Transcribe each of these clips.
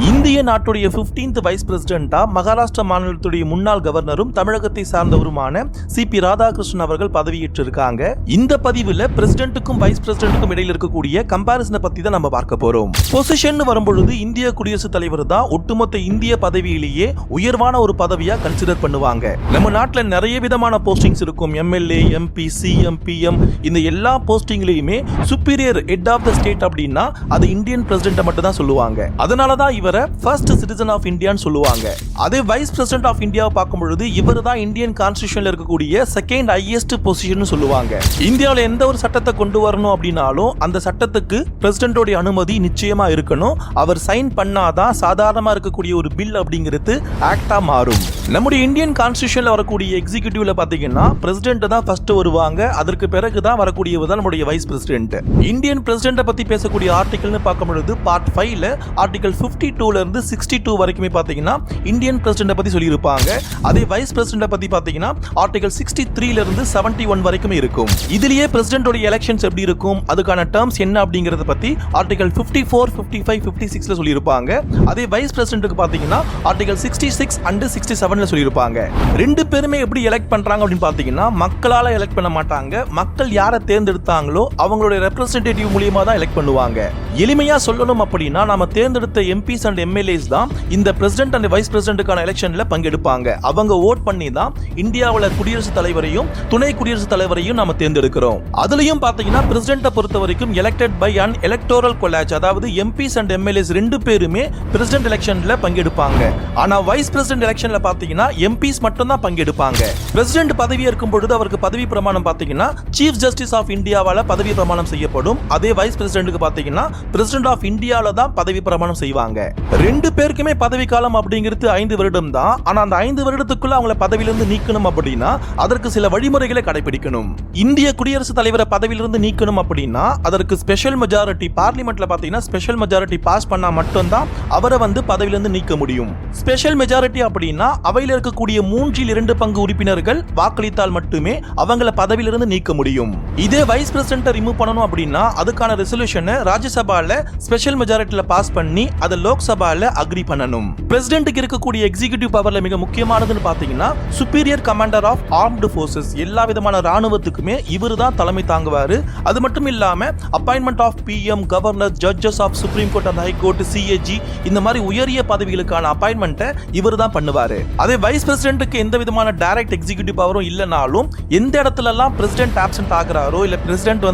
இந்திய நாட்டுடைய 15th wise பிரசிடென்டா Maharashtra மாநிலத்துடைய முன்னாள் கவர்னரும் தமிழகத்தை சார்ந்தவருமான சிபி ராதாகிருஷ்ணன் அவர்கள் பதவியேற்றிருக்காங்க. இந்த பதிவுல பிரசிடென்ட்டுக்கும் வைஸ் பிரசிடென்ட்டுக்கும் இடையில இருக்கக்கூடிய கம்பாரிசனை பத்தி தான் நம்ம பார்க்க போறோம். பொசிஷன் வரும்பொழுது இந்திய குடியரசுத் தலைவர் தான் ஒட்டுமொத்த இந்திய பதவியிலேயே உயர்வான ஒரு பதவியா கன்சிடர் பண்ணுவாங்க. நம்ம நாட்டுல நிறைய விதமான போஸ்டிங்ஸ் இருக்கும். எம்எல்ஏ, எம்பி, சிஎம், பிஎம், இந்த எல்லா போஸ்டிங்லயுமே superior head of the state அப்படின்னா அது இந்தியன் பிரசிடென்ட் மட்டும் தான் சொல்லுவாங்க. அதனாலதான் இவரை ஃபர்ஸ்ட் சிட்டிசன் ஆஃப் இந்தியான்னு சொல்லுவாங்க. அதே வைஸ் பிரசிடென்ட் ஆஃப் இந்தியாவை பார்க்கும் பொழுது இவர் தான் இந்தியன் கான்ஸ்டிடியூஷன்ல இருக்கக்கூடிய செகண்ட் ஹையஸ்ட் பொசிஷன் சொல்லுவாங்க. இந்தியாவில் எந்த ஒரு சட்டத்தை கொண்டு வரணும் அப்படின்னாலும் அந்த சட்டத்துக்கு பிரசிடென்டோட அனுமதி நிச்சயமா இருக்கணும். அவர் சைன் பண்ணாதான் சாதாரணமா இருக்கக்கூடிய ஒரு பில் அப்படிங்கிறது ஆக்டா மாறும். நம்முடைய இந்தியன் கான்ஸ்டிடியூஷன்ல வரக்கூடிய எக்ஸிகியூட்டிவ்ல பாத்தீங்கன்னா பிரசிடென்ட் தான் ஃபர்ஸ்ட் வருவாங்க. அதற்கு பிறகு தான் வரக்கூடியவர் தான் நம்முடைய வைஸ் பிரசிடென்ட். இந்தியன் பிரசிடென்ட் பத்தி பேசக்கூடிய ஆர்டிகல்னு பார்க்கும் பொழுது பார்ட் 5ல ஆர்டிகல் 52ல இருந்து 62 வரைக்குமே பாத்தீங்கன்னா இந்தியன் பிரசிடென்ட் பத்தி சொல்லி இருப்பாங்க. அதே வைஸ் பிரசிடென்ட் பத்தி பாத்தீங்கன்னா ஆர்டிகல் 63ல இருந்து 71 வரைக்குமே இருக்கும். இதுலயே பிரசிடென்ட்டோட எலெக்ஷன்ஸ் எப்படி இருக்கும், அதுக்கான டர்ம்ஸ் என்ன அப்படிங்கறத பத்தி ஆர்டிகல் 54, 55, 56ல சொல்லி இருப்பாங்க. அதே வைஸ் பிரசிடென்ட்க்கு பாத்தீங்கன்னா ஆர்டிகல் 66 and 67 சொல்லியிருப்பாங்க. ரெண்டு பேருமே எப்படி எலெக்ட் பண்றாங்க அப்படின்னு பாத்தீங்கன்னா மக்களால எலெக்ட் பண்ண மாட்டாங்க. மக்கள் யாரை தேர்ந்தெடுத்தாங்களோ அவங்களுடைய ரெப்ரசன்டேட்டிவ் மூலியமா தான் எலெக்ட் பண்ணுவாங்க. எளிமையா சொல்லணும் அப்படின்னா நாம தேர்ந்தெடுத்த எம்பிஸ் அண்ட் எம்எல்ஏஸ் தான் இந்த பிரசிடென்ட் அண்ட் வைஸ் பிரசிடென்ட்டுக்கான எலெக்ஷன்ல பங்கெடுப்பாங்க. அவங்க ஓட் பண்ணி தான் இந்தியாவுல குடியரசுத் தலைவரையும் துணை குடியரசுத் தலைவரையும் நாம தேர்ந்தெடுக்கிறோம். அதுலயும் பாத்தீங்கன்னா பிரசிடென்ட்டை பொறுத்த வரைக்கும் elected by an electoral college, அதாவது எம்பிஸ் அண்ட் எம்எல்ஏஸ் ரெண்டு பேருமே பிரசிடென்ட் எலெக்ஷன்ல பங்கெடுப்பாங்க. ஆனா வைஸ் பிரசிடென்ட் எலெக்ஷன்ல பாத்தீங்கன்னா எம்பிஸ் மட்டும் தான் பங்கெடுப்பாங்க. பிரசிடென்ட் பதவி ஏற்கும் பொழுது அவருக்கு பதவி பிரமாணம் பாத்தீங்கன்னா சீஃப் ஜஸ்டிஸ் ஆஃப் இந்தியாவால பதவி பிரமாணம் செய்யப்படும். அதே வைஸ் பிரசிடென்ட்க்கு பாத்தீங்கன்னா பிரசிடென்ட் ஆஃப் இந்தியால தான் பதவி பிரமாணம் செய்வாங்க. ரெண்டு பேருக்குமே பதவி காலம் அப்படிங்கிறது 5 வருடம் தான். ஆனா அந்த 5 வருடத்துக்குள்ள அவங்கள பதவியிலிருந்து நீக்கணும் அப்படின்னா அதற்கு சில வழிமுறைகளை கடைபிடிக்கணும். இந்திய குடியரசுத் தலைவரை பதவியிலிருந்து நீக்கணும் அப்படின்னா அதற்கு ஸ்பெஷல் மெஜாரிட்டி, பார்லிமெண்ட்ல பாத்தீங்கன்னா ஸ்பெஷல் மெஜாரிட்டி பாஸ் பண்ணா மட்டும்தான் அவரை பதவியிலிருந்து நீக்க முடியும். ஸ்பெஷல் மெஜாரிட்டி அப்படின்னா அவையில் இருக்கக்கூடிய 3/2 பங்கு உறுப்பினர்கள் வாக்களித்தால் மட்டுமே அவங்கள பதவியிலிருந்து நீக்க முடியும். இதே வைஸ் பிரசிடென்ட் ரிமூவ் பண்ணணும் அப்படின்னா அதுக்கான ரெசல்யூஷனை ராஜ்யசபால ஸ்பெஷல் மெஜாரிட்டில பாஸ் பண்ணி அதை லோக்சபால அக்ரி பண்ணணும். பிரசிடென்ட்க்கு இருக்கக்கூடிய எக்ஸிகியூட்டிவ் பவர்ல மிக முக்கியமானதுன்னு பாத்தீங்கன்னா superior commander of armed forces, எல்லா விதமான ராணுவத்துக்குமே இவர் தான் தலைமை தாங்குவாரு. அது மட்டும் இல்லாம appointment of PM, governor, judges of Supreme Court and High Court, CAG, இந்த மாதிரி உயரிய பதவிகளுக்கான அப்பாயின்மெண்ட்டை இவர் தான் பண்ணுவாரு. அதே வைஸ் பிரசிடென்ட்க்கு எந்த விதமான டைரக்ட் எக்ஸிகியூட்டிவ் பவரும் இல்லனாலும் எந்த இடத்துல எல்லாம் பிரசிடென்ட் ஆப்சென்ட் ஆகுறாரோ இல்ல பிரசிடென்ட்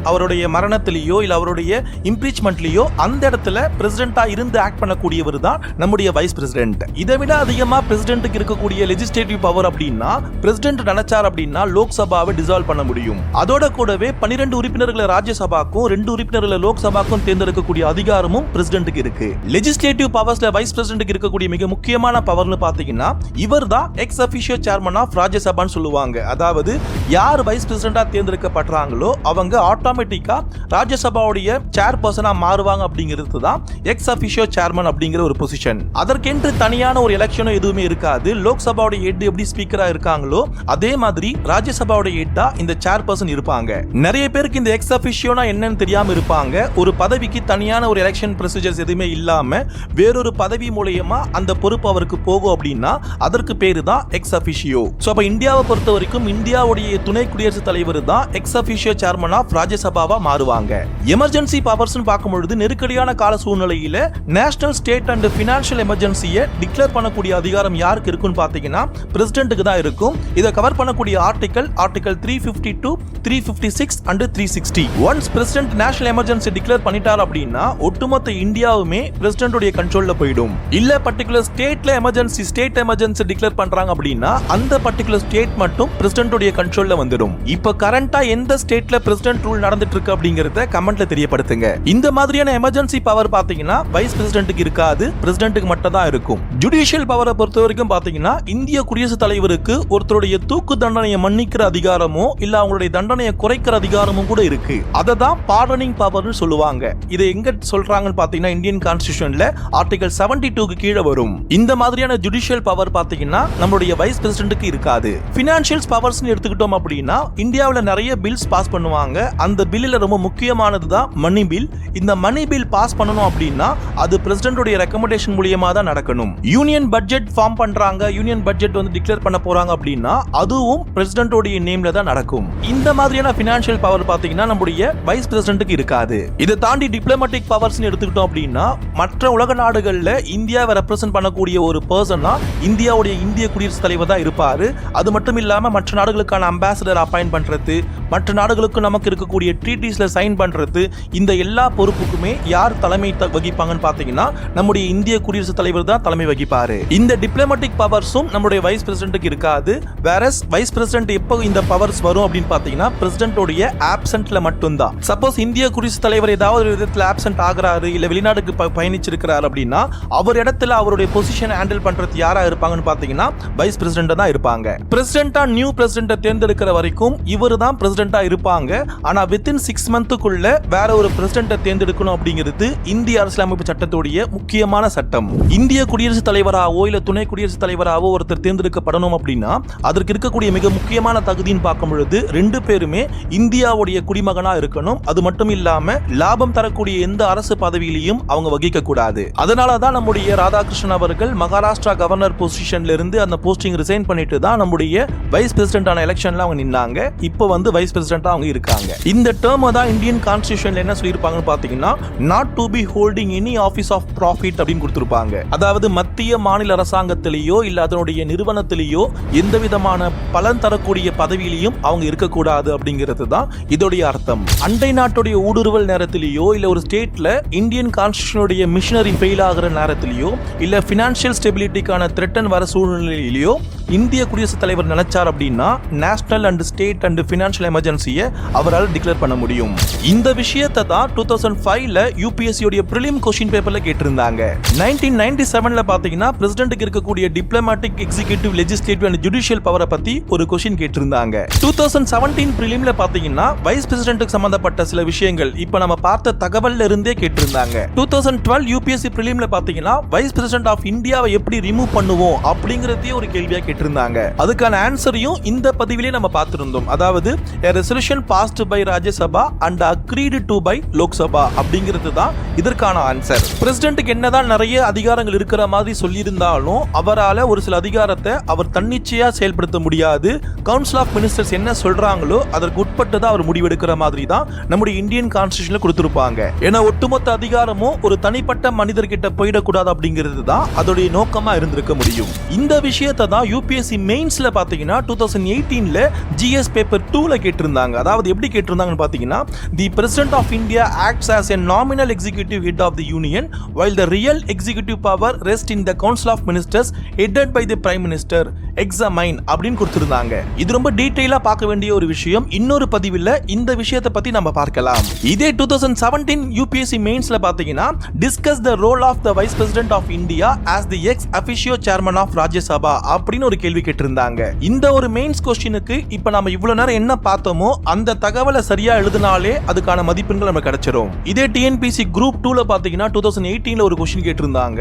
அவருடைய மரணத்திலேயோ இல்ல அவருடைய இம்பீச்மென்ட்லயோ அந்த இடத்துல பிரசிடென்ட்டா இருந்து ஆக்ட் பண்ணக்கூடியவர் தான் நம்முடைய வைஸ் பிரசிடென்ட். இதை விட அதிகமா பிரசிடென்ட்க்கு இருக்கக்கூடிய லெஜிஸ்லேட்டிவ் பவர் அப்படின்னா பிரசிடென்ட் நினைச்சார் அப்படின்னா லோக்சபாவை டிசால்வ் பண்ண முடியும். அதோட கூடவே 12 உறுப்பினர்களை ராஜ்யசபாக்கும் 2 உறுப்பினர்களை லோக்சபாக்கும் தேர்ந்தெடுக்கக்கூடிய அதிகாரமும் பிரசிடென்ட்க்கு இருக்கு. லெஜிஸ்லேட்டிவ் பவர்ஸ்ல வைஸ் பிரசிடென்ட்க்கு இருக்கக்கூடிய மிக முக்கியமான பவர்னு பாத்தீங்கன்னா இவர் தான் எக்ஸ் அபிஷியோ சேர்மன் ஆஃப் ராஜ்யசபான்னு சொல்லுவாங்க. அதாவது யார் வைஸ் பிரசிடென்ட்டா தேர்ந்தெடுக்கப்படுறாங்களோ அவங்க ஆட்டோமேட்டிக்கா ராஜ்யசபாவுடைய சேர்பர்சனா மாறுவாங்க அப்படிங்கிறது தான் எக்ஸ் அபிஷியோ சேர்மன் அப்படிங்கிற ஒரு பொசிஷன். அதற்கென்று தனியான ஒரு எலெக்ஷனோ எதுவுமே இருக்காது. லோக்சபாவுடைய ஹெட் எப்படி ஸ்பீக்கரா இருக்காங்களோ அதே மாதிரி ராஜ்யசபாவுடைய ஹெட்டா இந்த சேர்பர்சன் இருப்பாங்க. நிறைய பேருக்கு இந்த எக்ஸ் அபிஷியோனா என்னன்னு தெரியாம இருப்பாங்க. ஒரு பதவிக்கு தனியான ஒரு எலெக்ஷன் ப்ரொசீஜர்ஸ் எதுவுமே இல்லாம வேறொரு பதவி மூலமா அந்த பொறுப்பு அவருக்கு போகும் அப்படின்னா அதற்கு பேரு தான் எக்ஸ் அபிஷியோ. சோ அப்ப இந்தியாவை பொறுத்த வரைக்கும் இந்தியாவுடைய துணை குடியரசுத் தலைவர் தான் எக்ஸ் அபிஷியோ சேர்மன் ஆஃப் ராஜ்யசபாவா மாறுவாங்க. எமர்ஜென்சி பவர்ஸ் பார்க்கும் பொழுது நெருக்கடியான கால சூழ்நிலையில நேஷனல், ஸ்டேட் அண்ட் பினான்சியல் எமர்ஜென்சியை டிக்ளேர் பண்ணக்கூடிய அதிகாரம் யாருக்கு இருக்குன்னு பாத்தீங்கன்னா பிரசிடென்ட்க்கு தான் இருக்கும். இதை கவர் பண்ணக்கூடிய article 352, 356 and 360. Once president national emergency declare பண்ணிட்டார் அப்படின்னா ஒட்டுமொத்த இந்தியாவுமே பிரசிடென்ட்டோட கண்ட்ரோல்ல போயிடும். இல்ல பர்టిక్యులர் ஸ்டேட்ல ஸ்டேட் எமர்ஜென்சி டிக்ளேர் பண்றாங்க அப்படின்னா அந்த பர்టిక్యులர் ஸ்டேட் மட்டும் பிரசிடென்ட்டோட கண்ட்ரோல்ல வந்துடும். இப்போ கரண்டா எந்த ஸ்டேட்ல பிரசிடென்ட் ரூல் நடந்துட்டு இருக்கு அப்படிங்கறத கமெண்ட்ல தெரியப்படுத்துங்க. இந்த மாதிரியான எமர்ஜென்சி பவர் பாத்தீங்கன்னா வைஸ் பிரசிடென்ட்க்கு இருக்காது, பிரசிடென்ட்க்கு மட்டும் தான் இருக்கும். ஜுடிஷியல் பவரை பொறுத்த வரைக்கும் பாத்தீங்கன்னா இந்திய குடியரசுத் தலைவருக்கு ஒருத்தருடைய தூக்கு தண்டனையை மன்னிக்கிற அதிகாரமோ இல்ல அவங்களுடைய தண்டனையை குறைக்கிற அதிகாரமும் கூட இருக்கு. அதை தான் பார்டனிங் பவர்னு சொல்லுவாங்க. இதை எங்க சொல்றாங்கன்னு பாத்தீங்கன்னா இந்தியன் கான்ஸ்டிடியூஷன்ல ஆர்டிகல் 72க்கு கீழே வரும். இந்த மாதிரியான ஜுடிஷியல் பவர் பவர் பாத்தீங்கன்னா நம்மளுடைய வைஸ் பிரசிடென்ட்க்கு இருக்காது. ஃபினான்ஷியல் பவர்ஸ் எடுத்துக்கிட்டோம் அப்படின்னா இந்தியாவில் நிறைய பில்ஸ் பாஸ் பண்ணுவாங்க. அந்த பில்லில் ரொம்ப முக்கியமானது தான் மணி பில். இந்த மணி பில் பாஸ் பண்ணணும் அப்படின்னா அது பிரசிடென்ட் ரெக்கமெண்டேஷன் மூலியமா தான் நடக்கணும். யூனியன் பட்ஜெட் ஃபார்ம் பண்றாங்க, யூனியன் பட்ஜெட் வந்து டிக்ளேர் பண்ண போறாங்க அப்படின்னா அதுவும் பிரசிடென்ட் நேம்ல தான் நடக்கும். இந்த மாதிரியான ஃபினான்ஷியல் பவர் பாத்தீங்கன்னா நம்முடைய வைஸ் பிரசிடென்ட்க்கு இருக்காது. இதை தாண்டி டிப்ளமேட்டிக் பவர்ஸ் எடுத்துக்கிட்டோம் அப்படின்னா மற்ற உலக நாடுகள்ல இந்தியாவை ரெப்ரசென்ட் பண்ணக்கூடிய ஒரு பர்சனா இந்தியாவுடைய இந்திய குடியரசுத் தலைவர் தான் இருப்பாரு. அது மட்டும் இல்லாம மற்ற நாடுகளுக்கான அம்பாசிடர் அப்பாயிண்ட் பண்றது, மற்ற நாடுகளுக்கு நமக்கு இருக்கக்கூடிய ட்ரீட்டிஸ்ல சைன் பண்றது, இந்த எல்லா பொறுப்புக்குமே யார் தலைமை வகிப்பாங்கன்னு பாத்தீங்கன்னா நம்முடைய இந்திய குடியரசுத் தலைவர் தான் தலைமை வகிப்பாரு. இந்த டிப்ளமேட்டிக் பவர்ஸும் நம்முடைய வைஸ் பிரசிடென்ட்க்கு இருக்காது. வேறஸ் வைஸ் பிரசிடென்ட் எப்போ இந்த பவர்ஸ் வரும் அப்படின்னு பாத்தீங்கன்னா பிரசிடென்ட்டோட ஆப்சென்ட்ல மட்டும்தான். சப்போஸ் இந்திய குடியரசுத் தலைவர் ஏதாவது ஒரு விதத்தில் ஆப்சென்ட் ஆகிறாரு, இல்ல வெளிநாட்டுக்கு பயணிச்சிருக்கிறார் அப்படின்னா அவர் இடத்துல அவருடைய பொசிஷனை ஹேண்டில் பண்றது யாரா இருப்பாங்கன்னு பாத்தீங்கன்னா வைஸ் பிரசிடென்ட் தான் இருப்பாங்க. பிரசிடென்ட்டா நியூ பிரசிடென்ட்டை தேர்ந்தெடுக்கிற வரைக்கும் இவர் தான் பிரசிடென்ட்டா இருப்பாங்க. ஆனா வித்தின் 6 மந்த்துக்குள்ள வேற ஒரு பிரசிடென்ட்டை தேர்ந்தெடுக்கணும் அப்படிங்கிறது இந்திய அரசியலமைப்பு சட்டத்துடைய முக்கியமான சட்டம். இந்திய குடியரசுத் தலைவராவோ இல்ல துணை குடியரசுத் தலைவராவோ ஒருத்தர் தேர்ந்தெடுக்கப்படணும் அப்படின்னா அதற்கு இருக்கக்கூடிய மிக முக்கியமான தகுதின்னு பார்க்கும் பொழுது 2 பேருமே இந்தியாவுடைய குடிமகனா இருக்கணும். அது மட்டும் இல்லாம லாபம் தரக்கூடிய எந்த அரசு பதவியிலையும் அவங்க வகிக்க கூடாது. அதனாலதான் நம்முடைய ராதாகிருஷ்ணன் அவர்கள் மகாராஷ்டிரா கவர்னர் பொசிஷன்ல இருந்து அந்த போஸ்டிங் ரிசைன் பண்ணிட்டு தான் நம்முடைய வைஸ் பிரசிடென்டான எலெக்ஷன்ல அவங்க நின்னாங்க. இப்போ வந்து வைஸ் பிரசிடென்டா அவங்க இருக்காங்க. இந்த டேர்ம் தான் இந்தியன் கான்ஸ்டிடியூஷன்ல என்ன சொல்லியிருப்பாங்கன்னு பாத்தீங்கன்னா not to be holding any office of profit அப்படின்னு கொடுத்திருப்பாங்க. அதாவது மத்திய மாநில அரசாங்கத்திலேயோ இல்ல அதனுடைய நிறுவனத்திலேயோ எந்த விதமான பலன் தரக்கூடிய பதவியிலையும் அவங்க இருக்கக்கூடாது அப்படிங்கிறது தான் இதோடைய அர்த்தம். அண்டை நாட்டுடைய ஊடுருவல் நேரத்திலேயோ இல்ல ஒரு ஸ்டேட்ல இந்தியன் கான்ஸ்டிடியூஷனுடைய மிஷனரி ஃபெயில் ஆகிற நேரத்திலேயோ இல்ல பினான்சியல் ஸ்டெபிலிட்டிக்கான த்ரெட்டன் வர சூழ்நிலையிலேயோ இந்திய குடியரசுத் தலைவர் நினைச்சார் அப்படின்னா national and state and financial எமர்ஜென்சியை அவரால் டிக்ளேர் பண்ண முடியும். இந்த விஷயத்தை தான் 2005ல யூபிஎஸ்சி உடைய பிரிலிம் கொஸ்டின் பேப்பர்ல கேட்டிருந்தாங்க. 1997ல பாத்தீங்கன்னா பிரசிடென்ட்க்கு இருக்கக்கூடிய diplomatic, executive, legislative and judicial பவரை பத்தி ஒரு கொஸ்டின் கேட்டிருந்தாங்க. 2017 பிரிலிம்ல பாத்தீங்கன்னா வைஸ் பிரசிடென்ட்க்கு சம்பந்தப்பட்ட சில விஷயங்கள் இப்ப நம்ம பார்த்த தகவல்ல இருந்தே கேட்டிருந்தாங்க. 2012 யூபிஎஸ்சி பிரிலிம்ல பாத்தீங்கன்னா வைஸ் பிரசிடென்ட் ஆஃப் இந்தியாவை எப்படி ரிமூவ் பண்ணுவோம் அப்படிங்கறதே ஒரு கேள்வியா கேட்டிருந்தாங்க. அதுக்கான ஆன்சரையும் இந்த பதிவிலே நம்ம பார்த்திருந்தோம். அதாவது a resolution passed by Rajya Sabha and agreed to by Lok Sabha அப்படிங்கிறது தான் இதற்கான ஆன்சர். பிரசிடென்ட்க்கு என்னதான் நிறைய அதிகாரங்கள் இருக்கிற மாதிரி சொல்லியிருந்தாலும் அவரால ஒரு சில அதிகாரத்தை அவர் தன்னிச்சையா செயல்படுத்த முடியாது. கவுன்சில் ஆஃப் மினிஸ்டர்ஸ் என்ன சொல்றாங்களோ அதற்கு உட்பட்டு தான் அவர் முடிவெடுக்கிற மாதிரி தான் நம்முடைய இந்தியன் கான்ஸ்டிடியூஷன்ல கொடுத்திருப்பாங்க. ஏன்னா ஒட்டுமொத்த அதிகாரமும் ஒரு தனிப்பட்ட மனிதர்கிட்ட போயிடக்கூடாது அப்படிங்கிறது தான் அதோடைய நோக்கமா இருந்திருக்க முடியும். இந்த விஷயத்தை தான் யூபிஎஸ்சி மெயின்ஸ்ல பாத்தீங்கன்னா 2018ல ஜிஎஸ் பேப்பர் 2ல கேட்டிருந்தாங்க. அதாவது எப்படி கேட்டிருந்தாங்கன்னு பாத்தீங்கன்னா the president of India acts as a nominal executive head of the union while the real executive power rests in the council of ministers headed by the prime minister examine அப்படின்னு கொடுத்திருந்தாங்க. இது ரொம்ப டீடைலா பார்க்க வேண்டிய ஒரு விஷயம். இன்னொரு பதிவில் இந்த விஷயத்தை பத்தி நம்ம பார்க்கலாம். இதே 2017 யூபிஎஸ்சி மெயின்ஸ்ல பாத்தீங்கன்னா discuss the role of the vice president of India as the ex officio chairman of Rajya Sabha அப்படின்னு ஒரு கேள்வி கேட்டிருந்தாங்க. இந்த ஒரு மெயின்ஸ் கொஸ்டினுக்கு இப்ப நம்ம இவ்வளவு நேரம் என்ன பார்த்தோமோ அந்த தகவலை சரியா எழுதினாலே அதுக்கான மதிப்பெண்கள் நமக்கு கிடைச்சிரும். இதே டிஎன்பிசி குரூப் 2ல பாத்தீங்கன்னா 2018ல ஒரு கொஸ்டின் கேட்டிருந்தாங்க.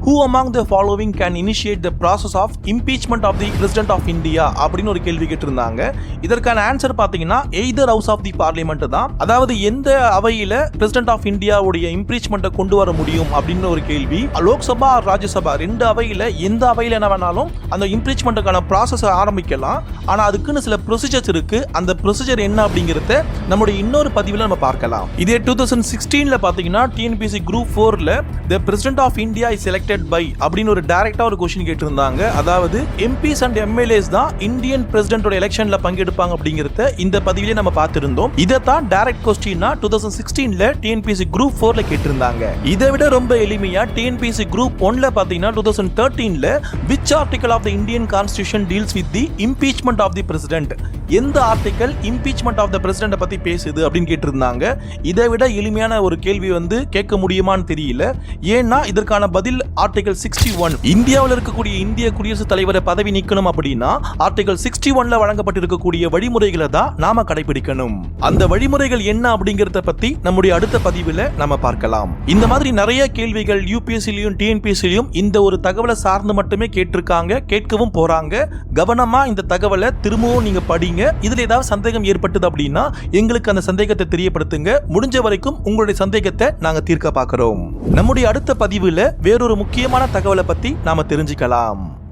Who among the following can initiate the process of impeachment of the president of India அப்படின்னு ஒரு கேள்வி கேட்டிருந்தாங்க. இதற்கான ஆன்சர் பாத்தீங்கன்னா either house of the parliament தான். அதாவது எந்த அவையில பிரசிடென்ட் ஆஃப் இந்தியா உடைய இம்பீச்மென்ட்டை கொண்டு வர முடியும் அப்படிங்கிற ஒரு கேள்வி. லோக்சபா ராஜ்யசபா ரெண்டு அவையில எந்த அவையில என்ன வேணாலும் அந்த இம்பீச்மென்ட்டுக்கான ப்ராசஸ் ஆரம்பிக்கலாம். ஆனா அதுக்குன்னு சில ப்ரொசீஜர்ஸ் இருக்கு. அந்த ப்ரொசீஜர் என்ன அப்படிங்கறத நம்முடைய இன்னொரு பதிவில் நம்ம பார்க்கலாம். இதே 2016ல பாத்தீங்கன்னா டிஎன்பிசி குரூப் 4ல the president of India is elected by அப்படின்னு ஒரு டைரக்டா ஒரு क्वेश्चन கேட்டிருந்தாங்க. அதாவது MPs and MLAs தான் இந்தியன் பிரசிடென்ட்டோட எலெக்ஷன்ல பங்கெடுப்பாங்க அப்படிங்கறத இந்த பதிவிலே நம்ம பார்த்திருந்தோம். இத தான் டைரக்ட் क्वेश्चनனா 2016ல டிஎன்பிசி குரூப் 4ல கேட்டிருந்தாங்க. இதை விட ரொம்ப எளிமையா டிஎன்பிசி குரூப் 1ல பாத்தீங்கன்னா 2013ல which article of the Indian constitution deals with the impeachment of the president எந்த article impeachment of the president பத்தி பேசுது அப்படின்னு கேட்டிருந்தாங்க. இதை விட எளிமையான ஒரு கேள்வி கேட்க முடியுமான்னு தெரியல. ஏன்னா இதற்கான பதில் ஆர்டிகல் 61. இந்தியாவில் இருக்கக்கூடிய இந்திய குடியரசுத் தலைவரை பதவி நீக்கணும் அப்படின்னா ஆர்டிகல் 61ல வழங்கப்பட்டிருக்கக்கூடிய வழிமுறைகளை தான் நாம கடைபிடிக்கணும். அந்த வழிமுறைகள் என்ன அப்படிங்கறத பத்தி நம்முடைய அடுத்த பதிவுல நாம பார்க்கலாம். இந்த மாதிரி நிறைய கேள்விகள் யூபிஎஸ்சிலையும் டிஎன்பிஎஸ்சிலையும் இந்த ஒரு தகவலை சார்ந்து மட்டுமே கேட்டிருக்காங்க, கேட்கவும் போறாங்க. கவனமா இந்த தகவலை திரும்பவும் நீங்க படிங்க. இதுல ஏதாவது சந்தேகம் ஏற்பட்டது அப்படின்னா எங்களுக்கு அந்த சந்தேகத்தை தெரியப்படுத்துங்க. முடிஞ்ச வரைக்கும் உங்களுடைய சந்தேகத்தை நாங்க தீர்க்க பார்க்கிறோம். நம்முடைய அடுத்த பதிவுல வேறொரு முக்கியமான தகவலை பத்தி நாம தெரிஞ்சுக்கலாம்.